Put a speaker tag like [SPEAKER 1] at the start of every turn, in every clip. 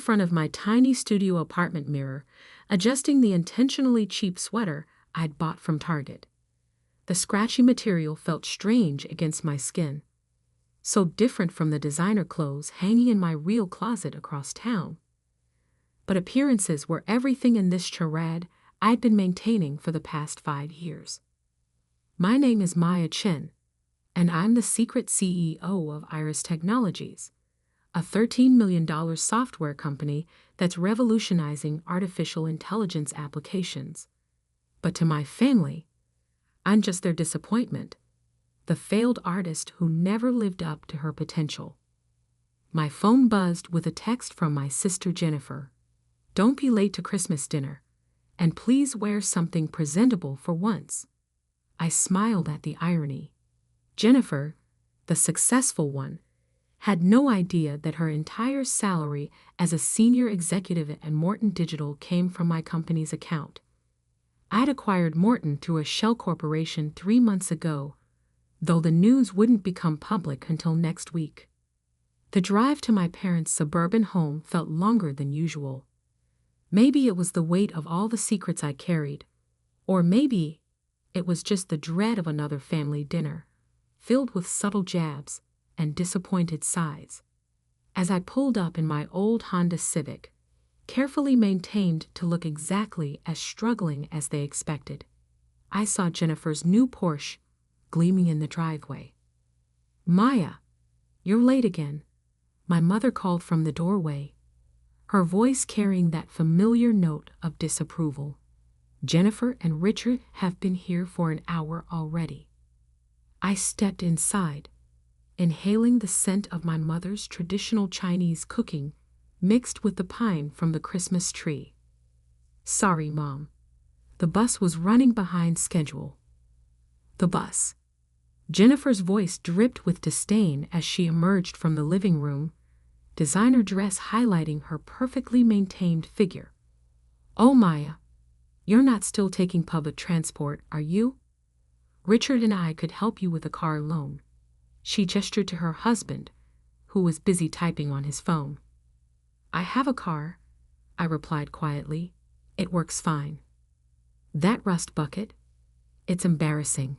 [SPEAKER 1] front of my tiny studio apartment mirror, adjusting the intentionally cheap sweater I'd bought from Target. The scratchy material felt strange against my skin, so different from the designer clothes hanging in my real closet across town. But appearances were everything in this charade I'd been maintaining for the past 5 years. My name is Maya Chen, and I'm the secret CEO of Iris Technologies, a $13 million software company that's revolutionizing artificial intelligence applications. But to my family, I'm just their disappointment, the failed artist who never lived up to her potential. My phone buzzed with a text from my sister Jennifer. "Don't be late to Christmas dinner, and please wear something presentable for once." I smiled at the irony. Jennifer, the successful one, had no idea that her entire salary as a senior executive at Morton Digital came from my company's account. I'd acquired Morton through a shell corporation 3 months ago, though the news wouldn't become public until next week. The drive to my parents' suburban home felt longer than usual. Maybe it was the weight of all the secrets I carried, or maybe it was just the dread of another family dinner, filled with subtle jabs and disappointed sighs. As I pulled up in my old Honda Civic, carefully maintained to look exactly as struggling as they expected, I saw Jennifer's new Porsche gleaming in the driveway. "Maya, you're late again," my mother called from the doorway, her voice carrying that familiar note of disapproval. "Jennifer and Richard have been here for an hour already." I stepped inside, inhaling the scent of my mother's traditional Chinese cooking mixed with the pine from the Christmas tree. "Sorry, Mom. The bus was running behind schedule." The bus. Jennifer's voice dripped with disdain as she emerged from the living room, designer dress highlighting her perfectly maintained figure. "Oh, Maya, you're not still taking public transport, are you? Richard and I could help you with a car loan." She gestured to her husband, who was busy typing on his phone. "I have a car," I replied quietly. "It works fine." "That rust bucket? It's embarrassing.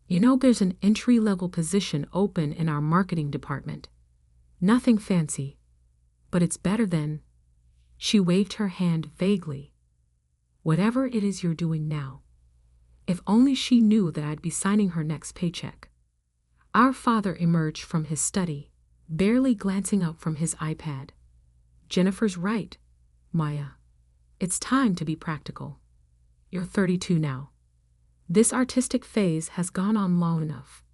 [SPEAKER 1] You know, there's an entry-level position open in our marketing department. Nothing fancy, but it's better than—" She waved her hand vaguely. "Whatever it is you're doing now." If only she knew that I'd be signing her next paycheck. Our father emerged from his study, barely glancing up from his iPad. "Jennifer's right, Maya. It's time to be practical. You're 32 now. This artistic phase has gone on long enough."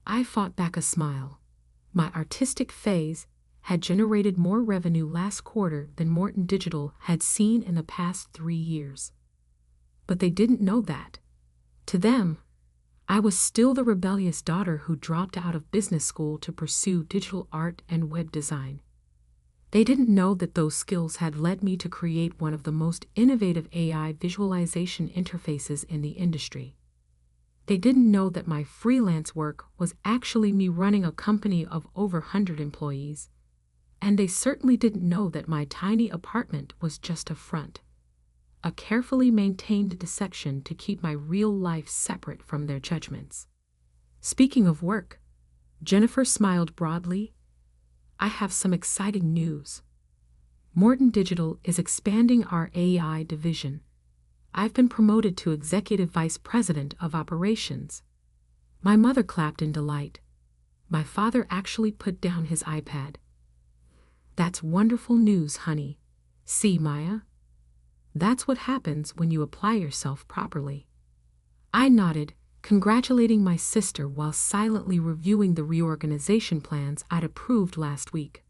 [SPEAKER 1] I fought back a smile. My artistic phase had generated more revenue last quarter than Morton Digital had seen in the past 3 years. But they didn't know that. To them, I was still the rebellious daughter who dropped out of business school to pursue digital art and web design. They didn't know that those skills had led me to create one of the most innovative AI visualization interfaces in the industry. They didn't know that my freelance work was actually me running a company of over 100 employees. And they certainly didn't know that my tiny apartment was just a front, a carefully maintained deception to keep my real life separate from their judgments. Speaking of work, Jennifer smiled broadly. "I have some exciting news. Morton Digital is expanding our AI division. I've been promoted to Executive Vice President of Operations." My mother clapped in delight. My father actually put down his iPad. "That's wonderful news, honey. See, Maya? That's what happens when you apply yourself properly." I nodded, congratulating my sister while silently reviewing the reorganization plans I'd approved last week.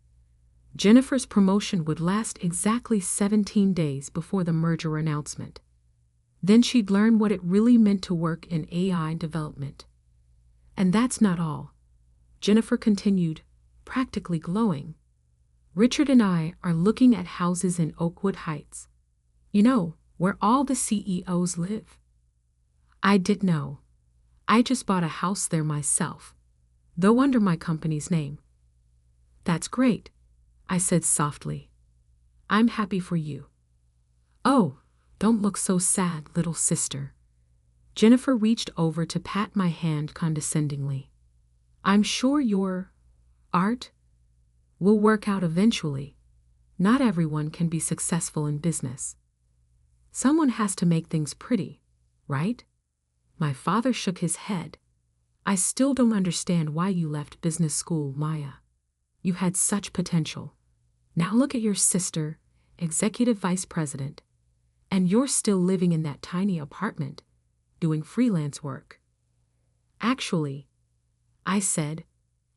[SPEAKER 1] Jennifer's promotion would last exactly 17 days before the merger announcement. Then she'd learn what it really meant to work in AI development. "And that's not all," Jennifer continued, practically glowing. "Richard and I are looking at houses in Oakwood Heights. You know, where all the CEOs live." I did know. I just bought a house there myself, though under my company's name. "That's great," I said softly. I'm happy for you. Oh, don't look so sad, little sister. Jennifer reached over to pat my hand condescendingly. I'm sure your art will work out eventually. Not everyone can be successful in business. Someone has to make things pretty, right? My father shook his head. I still don't understand why you left business school, Maya. You had such potential. Now look at your sister, executive vice president, and you're still living in that tiny apartment, doing freelance work. Actually, I said,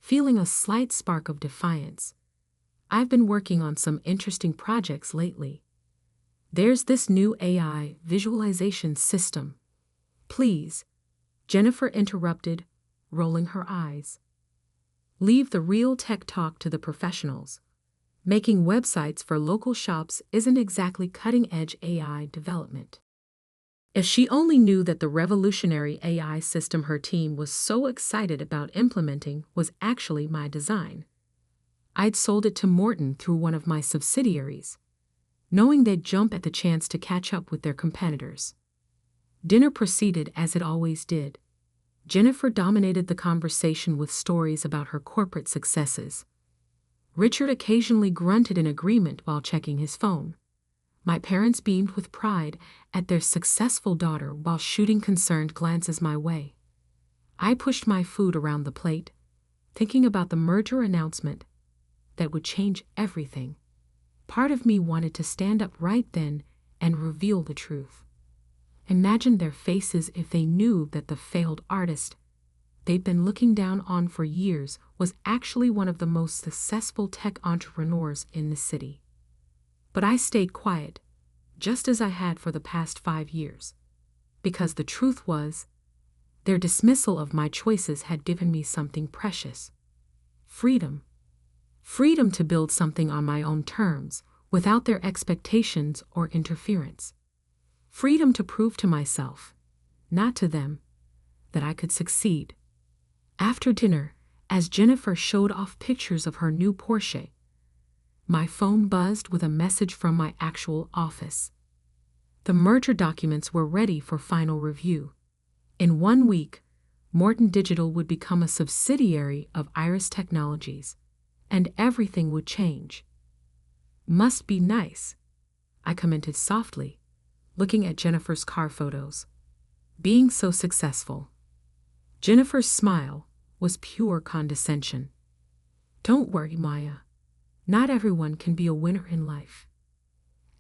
[SPEAKER 1] feeling a slight spark of defiance, I've been working on some interesting projects lately. There's this new AI visualization system. Please, Jennifer interrupted, rolling her eyes. Leave the real tech talk to the professionals. Making websites for local shops isn't exactly cutting-edge AI development. If she only knew that the revolutionary AI system her team was so excited about implementing was actually my design. I'd sold it to Morton through one of my subsidiaries, knowing they'd jump at the chance to catch up with their competitors. Dinner proceeded as it always did. Jennifer dominated the conversation with stories about her corporate successes. Richard occasionally grunted in agreement while checking his phone. My parents beamed with pride at their successful daughter while shooting concerned glances my way. I pushed my food around the plate, thinking about the merger announcement that would change everything. Part of me wanted to stand up right then and reveal the truth. Imagine their faces if they knew that the failed artist they'd been looking down on for years was actually one of the most successful tech entrepreneurs in the city. But I stayed quiet, just as I had for the past 5 years, because the truth was, their dismissal of my choices had given me something precious. Freedom. Freedom to build something on my own terms, without their expectations or interference. Freedom to prove to myself, not to them, that I could succeed. After dinner, as Jennifer showed off pictures of her new Porsche, my phone buzzed with a message from my actual office. The merger documents were ready for final review. In 1 week, Morton Digital would become a subsidiary of Iris Technologies, and everything would change. Must be nice, I commented softly, looking at Jennifer's car photos. Being so successful. Jennifer's smile was pure condescension. Don't worry, Maya. Not everyone can be a winner in life.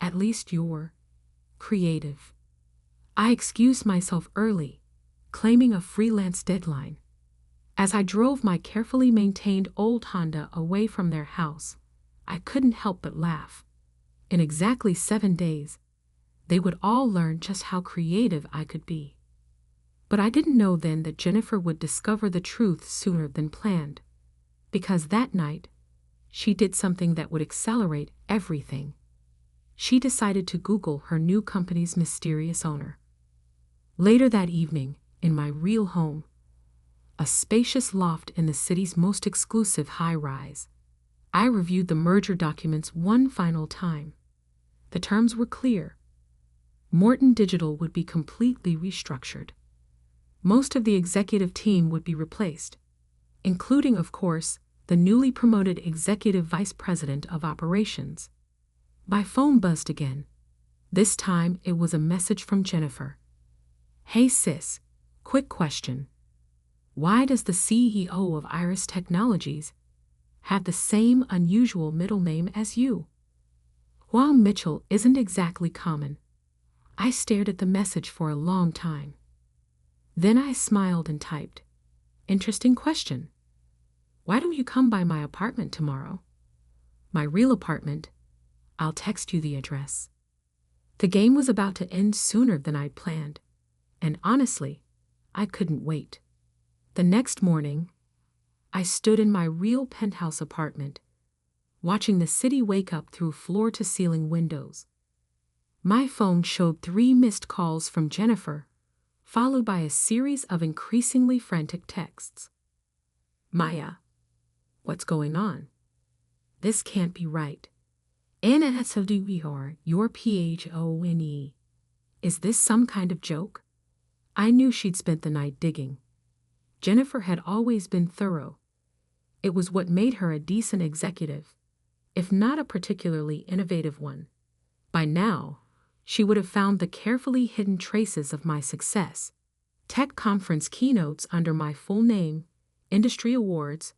[SPEAKER 1] At least you're creative. I excused myself early, claiming a freelance deadline. As I drove my carefully maintained old Honda away from their house, I couldn't help but laugh. In exactly 7 days, they would all learn just how creative I could be. But I didn't know then that Jennifer would discover the truth sooner than planned, because that night, she did something that would accelerate everything. She decided to Google her new company's mysterious owner. Later that evening, in my real home, a spacious loft in the city's most exclusive high-rise, I reviewed the merger documents one final time. The terms were clear. Morton Digital would be completely restructured. Most of the executive team would be replaced, including, of course, the newly promoted Executive Vice President of Operations. My phone buzzed again. This time it was a message from Jennifer. Hey sis, quick question. Why does the CEO of Iris Technologies have the same unusual middle name as you? While Mitchell isn't exactly common, I stared at the message for a long time. Then I smiled and typed, Interesting question. Why don't you come by my apartment tomorrow? My real apartment. I'll text you the address. The game was about to end sooner than I'd planned, and honestly, I couldn't wait. The next morning, I stood in my real penthouse apartment, watching the city wake up through floor-to-ceiling windows. My phone showed 3 missed calls from Jennifer, followed by a series of increasingly frantic texts. Maya, what's going on? This can't be right. NSWR, your PHONE. Is this some kind of joke? I knew she'd spent the night digging. Jennifer had always been thorough. It was what made her a decent executive, if not a particularly innovative one. By now, she would have found the carefully hidden traces of my success. Tech conference keynotes under my full name, industry awards,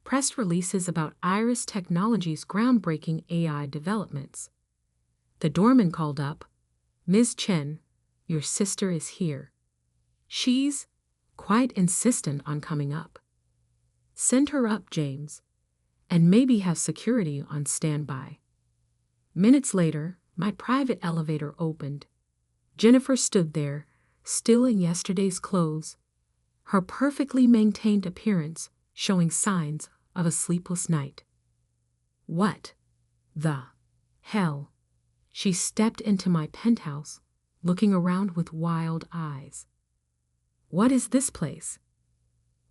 [SPEAKER 1] press releases about Iris Technologies' groundbreaking AI developments. The doorman called up, "Ms. Chen, your sister is here. She's quite insistent on coming up. Send her up, James, and maybe have security on standby." Minutes later, my private elevator opened. Jennifer stood there, still in yesterday's clothes, her perfectly maintained appearance showing signs of a sleepless night. What the hell? She stepped into my penthouse, looking around with wild eyes. What is this place?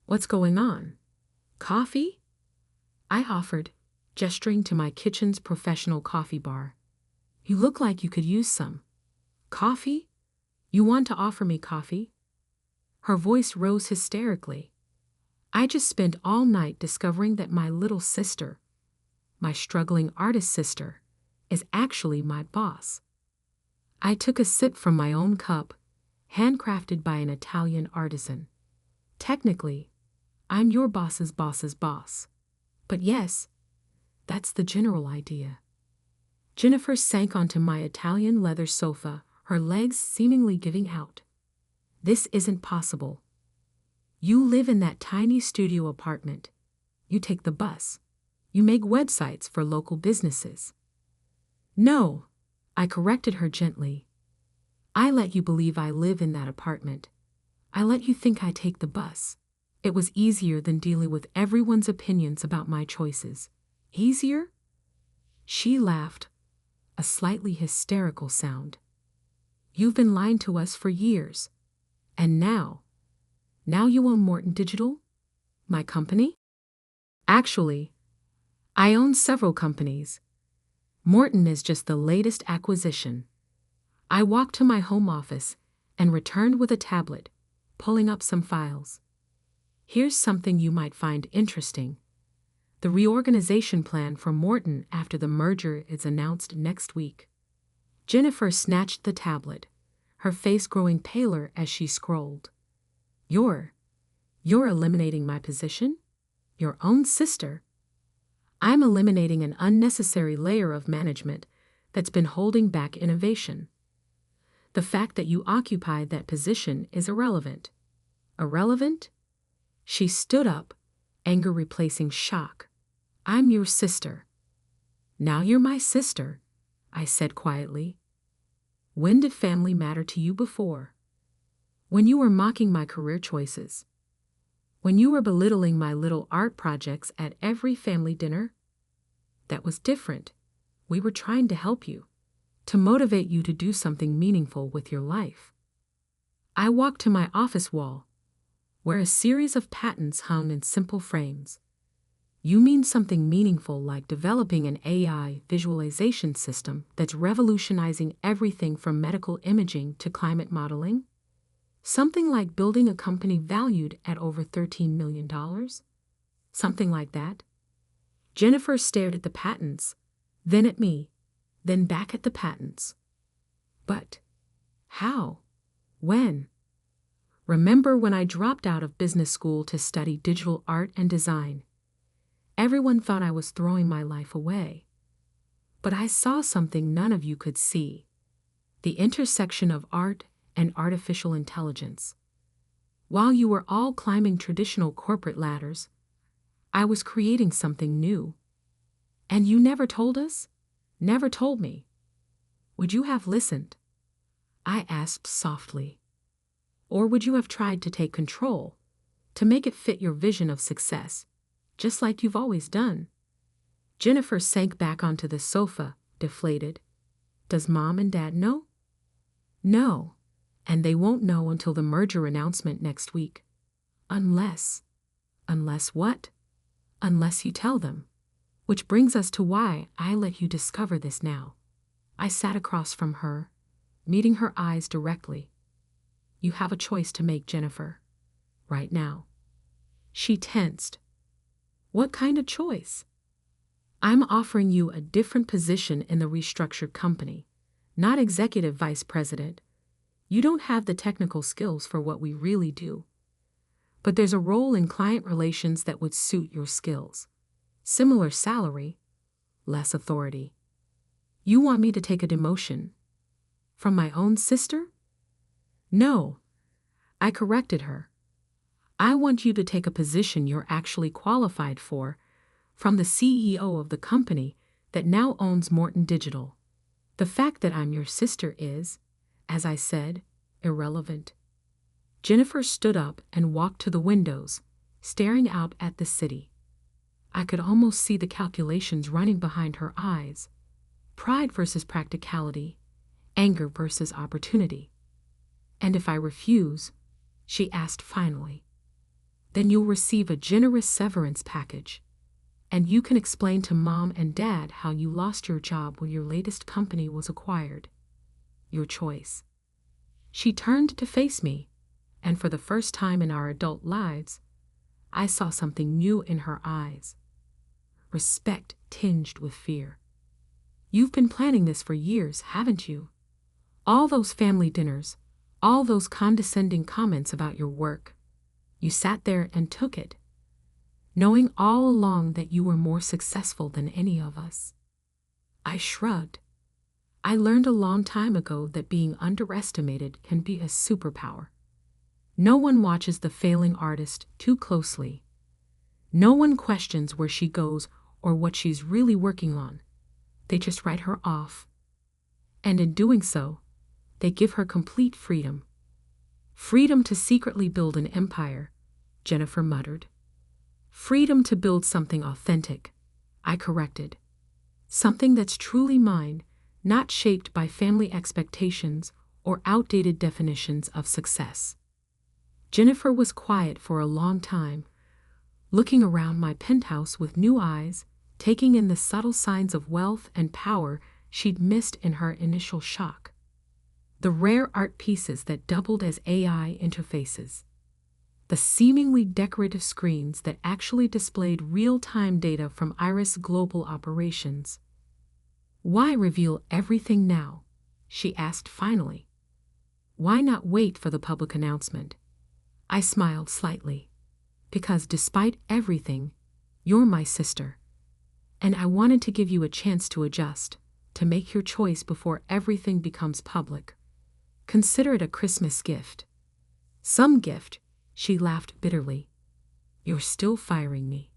[SPEAKER 1] What's going on? Coffee? I offered, gesturing to my kitchen's professional coffee bar. You look like you could use some. Coffee? You want to offer me coffee? Her voice rose hysterically. I just spent all night discovering that my little sister, my struggling artist sister, is actually my boss. I took a sip from my own cup, handcrafted by an Italian artisan. Technically, I'm your boss's boss's boss. But yes, that's the general idea. Jennifer sank onto my Italian leather sofa, her legs seemingly giving out. This isn't possible. You live in that tiny studio apartment. You take the bus. You make websites for local businesses. No, I corrected her gently. I let you believe I live in that apartment. I let you think I take the bus. It was easier than dealing with everyone's opinions about my choices. Easier? She laughed, a slightly hysterical sound. You've been lying to us for years. And now you own Morton Digital? My company? Actually, I own several companies. Morton is just the latest acquisition. I walked to my home office and returned with a tablet, pulling up some files. Here's something you might find interesting. The reorganization plan for Morton after the merger is announced next week. Jennifer snatched the tablet, her face growing paler as she scrolled. You're eliminating my position? Your own sister? I'm eliminating an unnecessary layer of management that's been holding back innovation. The fact that you occupied that position is irrelevant. Irrelevant? She stood up, anger replacing shock. I'm your sister. Now you're my sister, I said quietly. When did family matter to you before? When you were mocking my career choices? When you were belittling my little art projects at every family dinner? That was different. We were trying to help you, to motivate you to do something meaningful with your life. I walked to my office wall, where a series of patents hung in simple frames. You mean something meaningful like developing an AI visualization system that's revolutionizing everything from medical imaging to climate modeling? Something like building a company valued at over $13 million? Something like that? Jennifer stared at the patents, then at me, then back at the patents. But how? When? Remember when I dropped out of business school to study digital art and design? Everyone thought I was throwing my life away. But I saw something none of you could see: the intersection of art and artificial intelligence. While you were all climbing traditional corporate ladders, I was creating something new. And you never told us? Never told me. Would you have listened? I asked softly. Or would you have tried to take control, to make it fit your vision of success, just like you've always done? Jennifer sank back onto the sofa, deflated. Does Mom and Dad know? No, and they won't know until the merger announcement next week. Unless what? Unless you tell them. Which brings us to why I let you discover this now. I sat across from her, meeting her eyes directly. You have a choice to make, Jennifer. Right now. She tensed. What kind of choice? I'm offering you a different position in the restructured company, not executive vice president. You don't have the technical skills for what we really do. But there's a role in client relations that would suit your skills. Similar salary, less authority. You want me to take a demotion? From my own sister? No. I corrected her. I want you to take a position you're actually qualified for, from the CEO of the company that now owns Morton Digital. The fact that I'm your sister is, as I said, irrelevant. Jennifer stood up and walked to the windows, staring out at the city. I could almost see the calculations running behind her eyes. Pride versus practicality, anger versus opportunity. And if I refuse, she asked finally, then you'll receive a generous severance package. And you can explain to Mom and Dad how you lost your job when your latest company was acquired. Your choice. She turned to face me, and for the first time in our adult lives, I saw something new in her eyes. Respect tinged with fear. You've been planning this for years, haven't you? All those family dinners, all those condescending comments about your work. You sat there and took it, knowing all along that you were more successful than any of us. I shrugged. I learned a long time ago that being underestimated can be a superpower. No one watches the failing artist too closely. No one questions where she goes or what she's really working on. They just write her off. And in doing so, they give her complete freedom. Freedom to secretly build an empire, Jennifer muttered. Freedom to build something authentic, I corrected. Something that's truly mine, not shaped by family expectations or outdated definitions of success. Jennifer was quiet for a long time, looking around my penthouse with new eyes, taking in the subtle signs of wealth and power she'd missed in her initial shock. The rare art pieces that doubled as AI interfaces. The seemingly decorative screens that actually displayed real-time data from Iris Global Operations. Why reveal everything now? She asked finally. Why not wait for the public announcement? I smiled slightly. Because despite everything, you're my sister. And I wanted to give you a chance to adjust, to make your choice before everything becomes public. Consider it a Christmas gift. Some gift, she laughed bitterly. You're still firing me.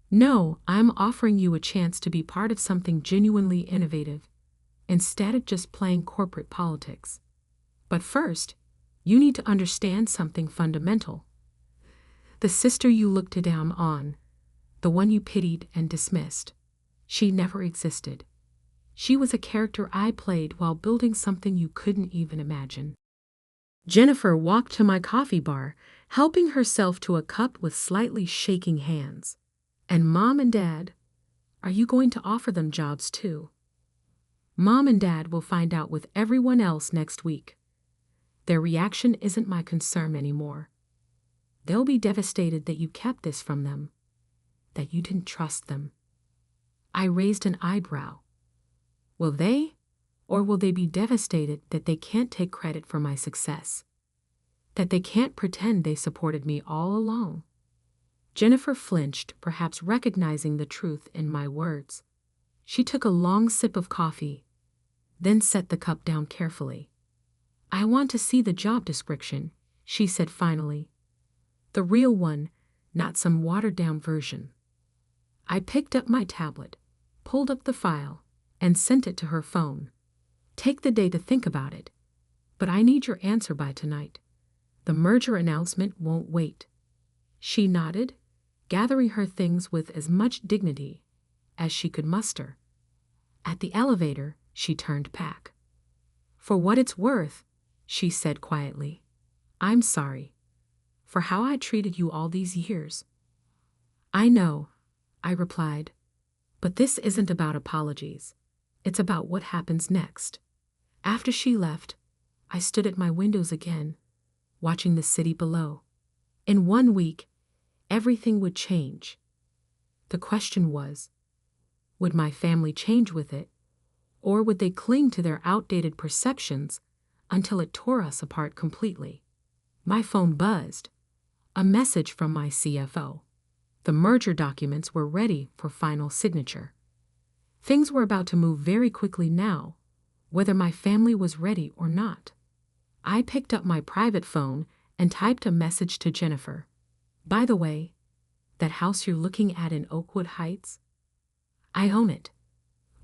[SPEAKER 1] No, I'm offering you a chance to be part of something genuinely innovative, instead of just playing corporate politics. But first, you need to understand something fundamental. The sister you looked down on, the one you pitied and dismissed, she never existed. She was a character I played while building something you couldn't even imagine. Jennifer walked to my coffee bar, helping herself to a cup with slightly shaking hands. And Mom and Dad, are you going to offer them jobs too? Mom and Dad will find out with everyone else next week. Their reaction isn't my concern anymore. They'll be devastated that you kept this from them, that you didn't trust them. I raised an eyebrow. Will they? Or will they be devastated that they can't take credit for my success? That they can't pretend they supported me all along? Jennifer flinched, perhaps recognizing the truth in my words. She took a long sip of coffee, then set the cup down carefully. I want to see the job description, she said finally. The real one, not some watered-down version. I picked up my tablet, pulled up the file, and sent it to her phone. Take the day to think about it, but I need your answer by tonight. The merger announcement won't wait. She nodded, gathering her things with as much dignity as she could muster. At the elevator, she turned back. For what it's worth, she said quietly, I'm sorry for how I treated you all these years. I know, I replied. But this isn't about apologies. It's about what happens next. After she left, I stood at my windows again, watching the city below. In 1 week, everything would change. The question was, would my family change with it, or would they cling to their outdated perceptions until it tore us apart completely? My phone buzzed. A message from my CFO. The merger documents were ready for final signature. Things were about to move very quickly now, whether my family was ready or not. I picked up my private phone and typed a message to Jennifer. By the way, that house you're looking at in Oakwood Heights? I own it,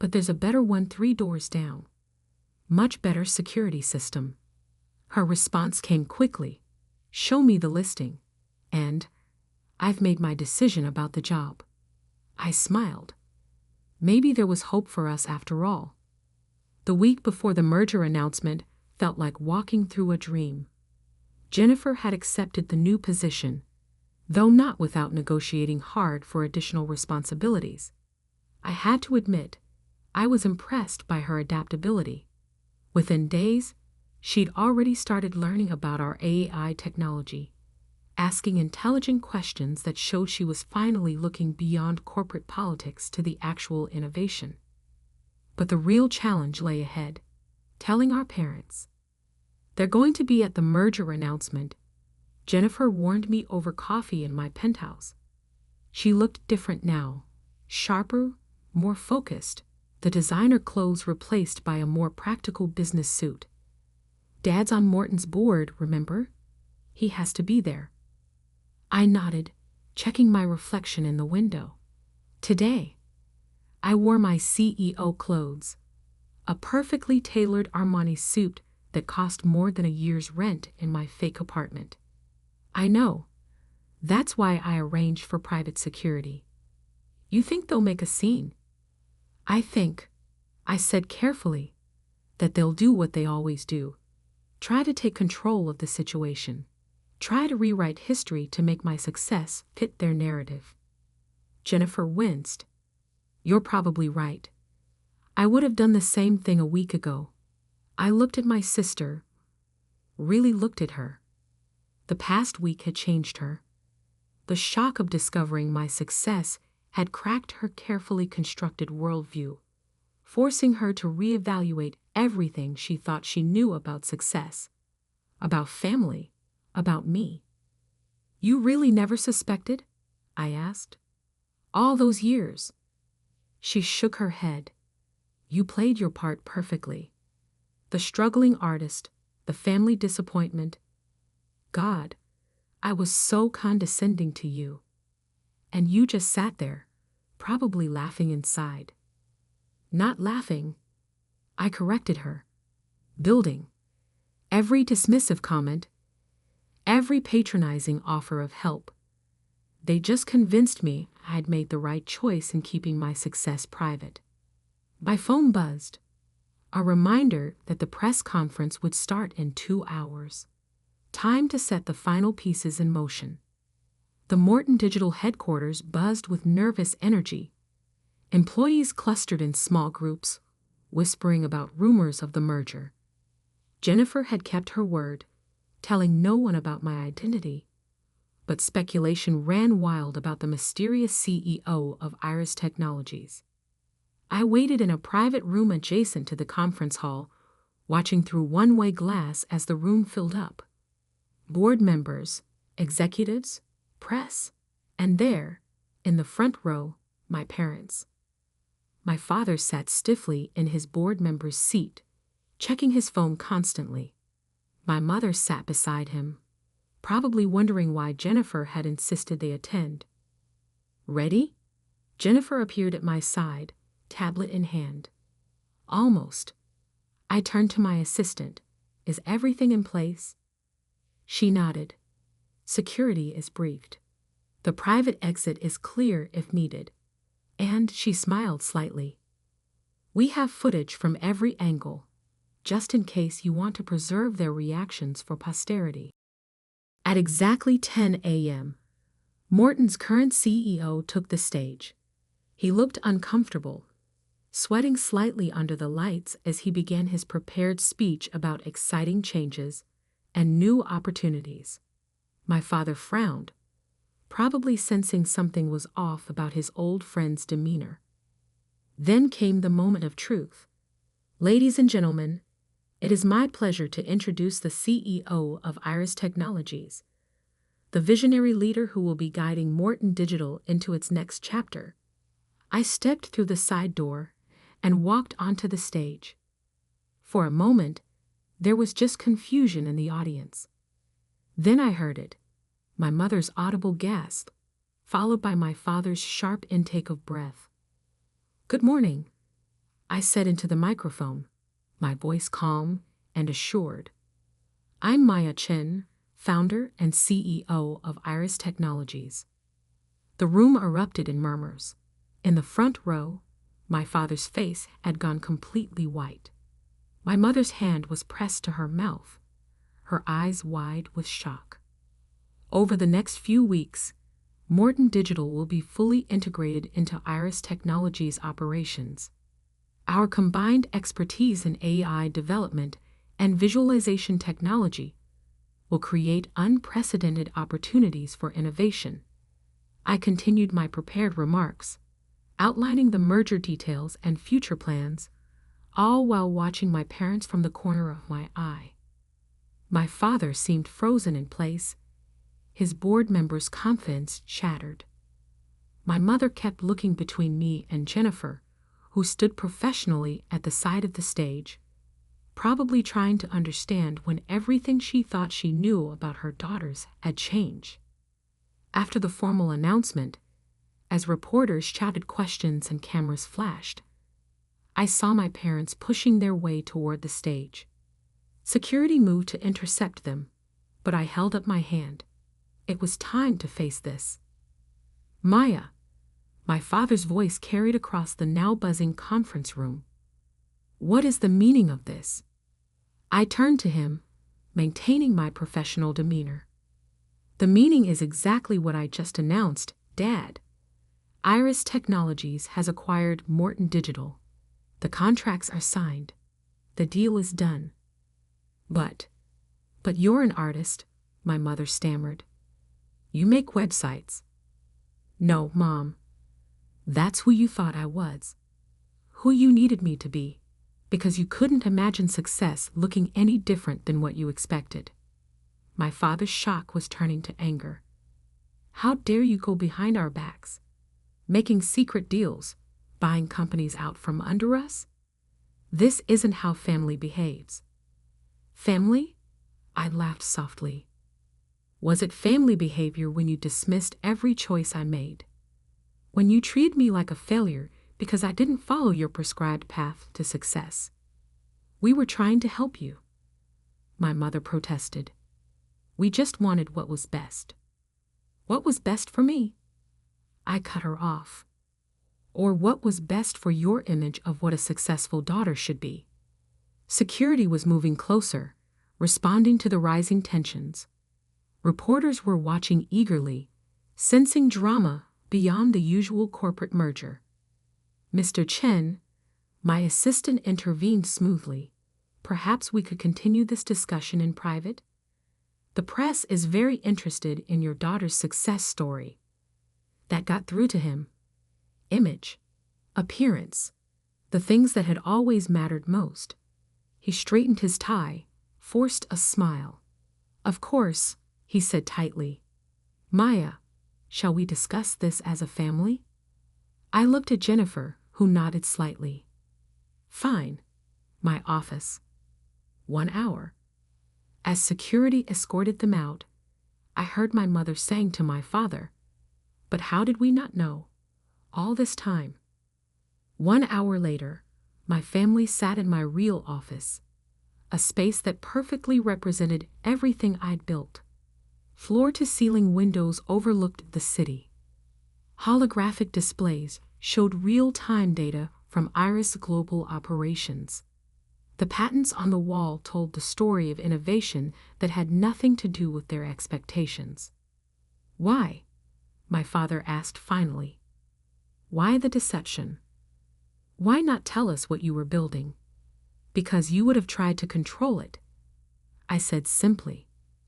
[SPEAKER 1] but there's a better one 3 doors down. Much better security system. Her response came quickly. Show me the listing. And I've made my decision about the job. I smiled. Maybe there was hope for us after all. The week before the merger announcement felt like walking through a dream. Jennifer had accepted the new position, though not without negotiating hard for additional responsibilities. I had to admit, I was impressed by her adaptability. Within days, she'd already started learning about our AI technology, asking intelligent questions that showed she was finally looking beyond corporate politics to the actual innovation. But the real challenge lay ahead, telling our parents. They're going to be at the merger announcement. Jennifer warned me over coffee in my penthouse. She looked different now, sharper, more focused, the designer clothes replaced by a more practical business suit. Dad's on Morton's board, remember? He has to be there. I nodded, checking my reflection in the window. Today, I wore my CEO clothes, a perfectly tailored Armani suit that cost more than a year's rent in my fake apartment. I know. That's why I arranged for private security. You think they'll make a scene? I think, I said carefully, that they'll do what they always do. Try to take control of the situation. Try to rewrite history to make my success fit their narrative. Jennifer winced. You're probably right. I would have done the same thing a week ago. I looked at my sister, really looked at her. The past week had changed her. The shock of discovering my success had cracked her carefully constructed worldview, forcing her to reevaluate everything she thought she knew about success, about family, about me. You really never suspected? I asked. All those years. She shook her head. You played your part perfectly. The struggling artist, the family disappointment. God, I was so condescending to you. And you just sat there, probably laughing inside. Not laughing. I corrected her. Building. Every dismissive comment, every patronizing offer of help. They just convinced me I'd made the right choice in keeping my success private. My phone buzzed. A reminder that the press conference would start in 2 hours. Time to set the final pieces in motion. The Morton Digital headquarters buzzed with nervous energy. Employees clustered in small groups, whispering about rumors of the merger. Jennifer had kept her word, telling no one about my identity. But speculation ran wild about the mysterious CEO of Iris Technologies. I waited in a private room adjacent to the conference hall, watching through one-way glass as the room filled up. Board members, executives, press, and there, in the front row, my parents. My father sat stiffly in his board member's seat, checking his phone constantly. My mother sat beside him, probably wondering why Jennifer had insisted they attend. Ready? Jennifer appeared at my side, tablet in hand. Almost. I turned to my assistant. Is everything in place? She nodded. Security is briefed. The private exit is clear if needed. And she smiled slightly. We have footage from every angle, just in case you want to preserve their reactions for posterity. At exactly 10 a.m., Morton's current CEO took the stage. He looked uncomfortable, sweating slightly under the lights as he began his prepared speech about exciting changes and new opportunities. My father frowned, probably sensing something was off about his old friend's demeanor. Then came the moment of truth. Ladies and gentlemen, it is my pleasure to introduce the CEO of Iris Technologies, the visionary leader who will be guiding Morton Digital into its next chapter. I stepped through the side door and walked onto the stage. For a moment, there was just confusion in the audience. Then I heard it, my mother's audible gasp, followed by my father's sharp intake of breath. "Good morning," I said into the microphone, my voice calm and assured. "I'm Maya Chen, founder and CEO of Iris Technologies." The room erupted in murmurs. In the front row, my father's face had gone completely white. My mother's hand was pressed to her mouth, her eyes wide with shock. Over the next few weeks, Morton Digital will be fully integrated into Iris Technologies operations. Our combined expertise in AI development and visualization technology will create unprecedented opportunities for innovation. I continued my prepared remarks, outlining the merger details and future plans, all while watching my parents from the corner of my eye. My father seemed frozen in place, his board members' confidence shattered. My mother kept looking between me and Jennifer, who stood professionally at the side of the stage, probably trying to understand when everything she thought she knew about her daughters had changed. After the formal announcement, as reporters shouted questions and cameras flashed, I saw my parents pushing their way toward the stage. Security moved to intercept them, but I held up my hand. It was time to face this. "Maya," my father's voice carried across the now buzzing conference room. "What is the meaning of this?" I turned to him, maintaining my professional demeanor. "The meaning is exactly what I just announced, Dad. Iris Technologies has acquired Morton Digital. The contracts are signed. The deal is done." But you're an artist," my mother stammered. "You make websites." "No, Mom. That's who you thought I was. Who you needed me to be, because you couldn't imagine success looking any different than what you expected." My father's shock was turning to anger. "How dare you go behind our backs, making secret deals, buying companies out from under us? This isn't how family behaves." "Family?" I laughed softly. "Was it family behavior when you dismissed every choice I made? When you treated me like a failure because I didn't follow your prescribed path to success? We were trying to help you." My mother protested. "We just wanted what was best." "What was best for me?" I cut her off. "Or what was best for your image of what a successful daughter should be?" Security was moving closer, responding to the rising tensions. Reporters were watching eagerly, sensing drama beyond the usual corporate merger. "Mr. Chen," my assistant intervened smoothly, "perhaps we could continue this discussion in private? The press is very interested in your daughter's success story." That got through to him. Image, appearance, the things that had always mattered most. He straightened his tie, forced a smile. "Of course," he said tightly. "Maya, shall we discuss this as a family?" I looked at Jennifer, who nodded slightly. "Fine." My office. 1 hour. As security escorted them out, I heard my mother saying to my father, "But how did we not know? All this time." 1 hour later, my family sat in my real office, a space that perfectly represented everything I'd built. Floor-to-ceiling windows overlooked the city. Holographic displays showed real-time data from Iris Global Operations. The patents on the wall told the story of innovation that had nothing to do with their expectations. "Why?" my father asked finally. Why the deception? Why not tell us what you were building? Because you would have tried to control it, I said simply,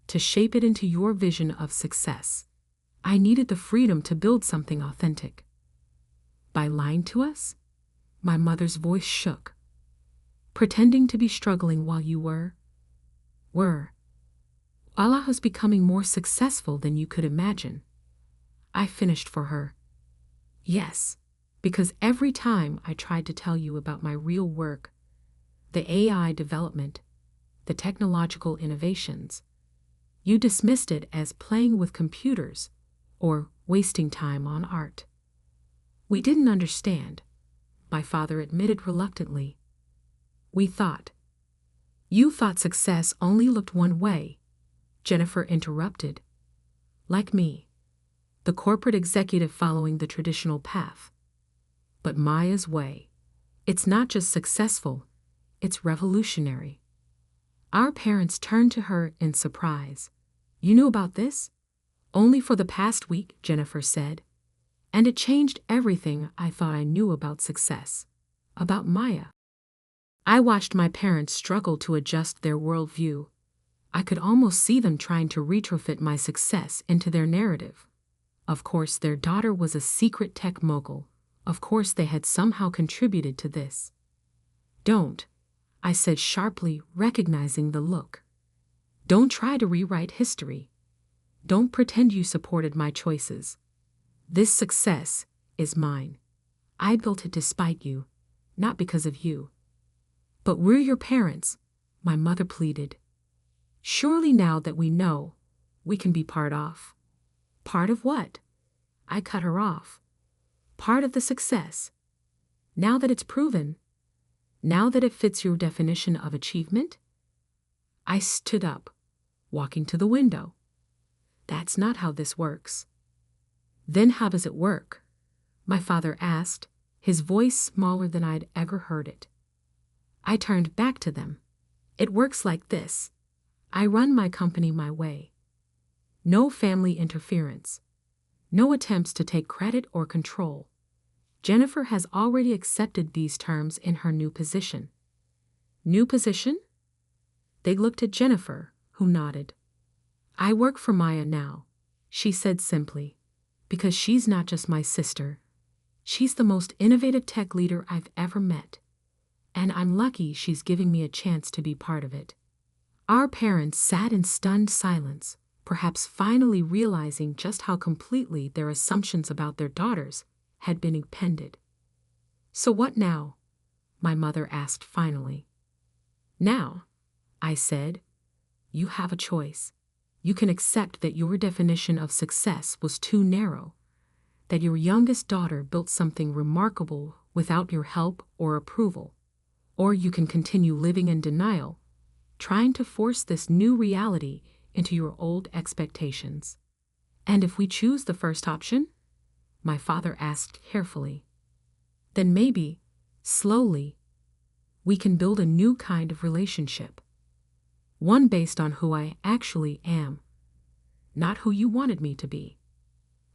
[SPEAKER 1] to shape it into your vision of success. I needed the freedom to build something authentic. By lying to us? My mother's voice shook. Pretending to be struggling while you were. Allah was becoming more successful than you could imagine. I finished for her. Yes, because every time I tried to tell you about my real work, the AI development, the technological innovations, you dismissed it as playing with computers or wasting time on art. We didn't understand, my father admitted reluctantly. We thought. You thought success only looked one way, Jennifer interrupted. Like me, the corporate executive following the traditional path. But Maya's way, it's not just successful, it's revolutionary. Our parents turned to her in surprise. You knew about this? Only for the past week, Jennifer said. And it changed everything I thought I knew about success, about Maya. I watched my parents struggle to adjust their worldview. I could almost see them trying to retrofit my success into their narrative. Of course, their daughter was a secret tech mogul. Of course, they had somehow contributed to this. Don't, I said sharply, recognizing the look. Don't try to rewrite history. Don't pretend you supported my choices. This success is mine. I built it despite you, not because of you. But we're your parents, my mother pleaded. Surely now that we know, we can be part of. Part of what? I cut her off. Part of the success. Now that it's proven. Now that it fits your definition of achievement? I stood up, walking to the window. That's not how this works. Then how does it work? My father asked, his voice smaller than I'd ever heard it. I turned back to them. It works like this. I run my company my way. No family interference. No attempts to take credit or control. Jennifer has already accepted these terms in her new position. New position? They looked at Jennifer, who nodded. I work for Maya now, she said simply, because she's not just my sister. She's the most innovative tech leader I've ever met. And I'm lucky she's giving me a chance to be part of it. Our parents sat in stunned silence, perhaps finally realizing just how completely their assumptions about their daughters had been upended. So what now? My mother asked finally. Now, I said, you have a choice. You can accept that your definition of success was too narrow, that your youngest daughter built something remarkable without your help or approval, or you can continue living in denial, trying to force this new reality into your old expectations. And if we choose the first option? My father asked carefully. Then maybe, slowly, we can build a new kind of relationship. One based on who I actually am, not who you wanted me to be.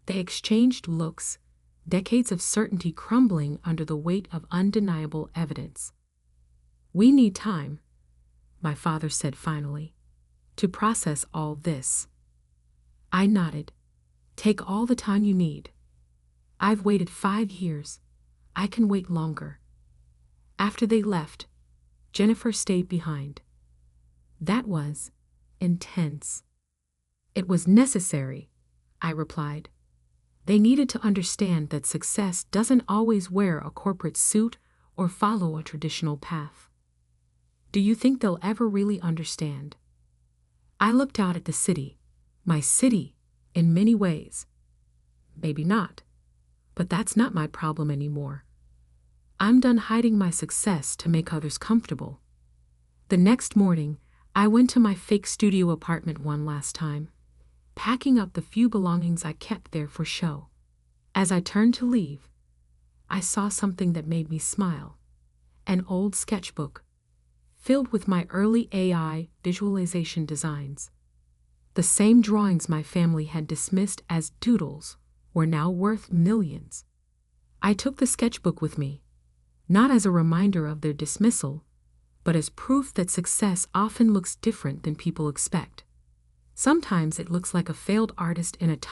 [SPEAKER 1] They exchanged looks, decades of certainty crumbling under the weight of undeniable evidence. We need time, my father said finally, to process all this. I nodded. Take all the time you need. I've waited 5 years. I can wait longer. After they left, Jennifer stayed behind. That was intense. It was necessary, I replied. They needed to understand that success doesn't always wear a corporate suit or follow a traditional path. Do you think they'll ever really understand? I looked out at the city, my city, in many ways. Maybe not, but that's not my problem anymore. I'm done hiding my success to make others comfortable. The next morning, I went to my fake studio apartment one last time, packing up the few belongings I kept there for show. As I turned to leave, I saw something that made me smile. An old sketchbook, filled with my early AI visualization designs. The same drawings my family had dismissed as doodles were now worth millions. I took the sketchbook with me, not as a reminder of their dismissal, but as proof that success often looks different than people expect. Sometimes it looks like a failed artist in a tiny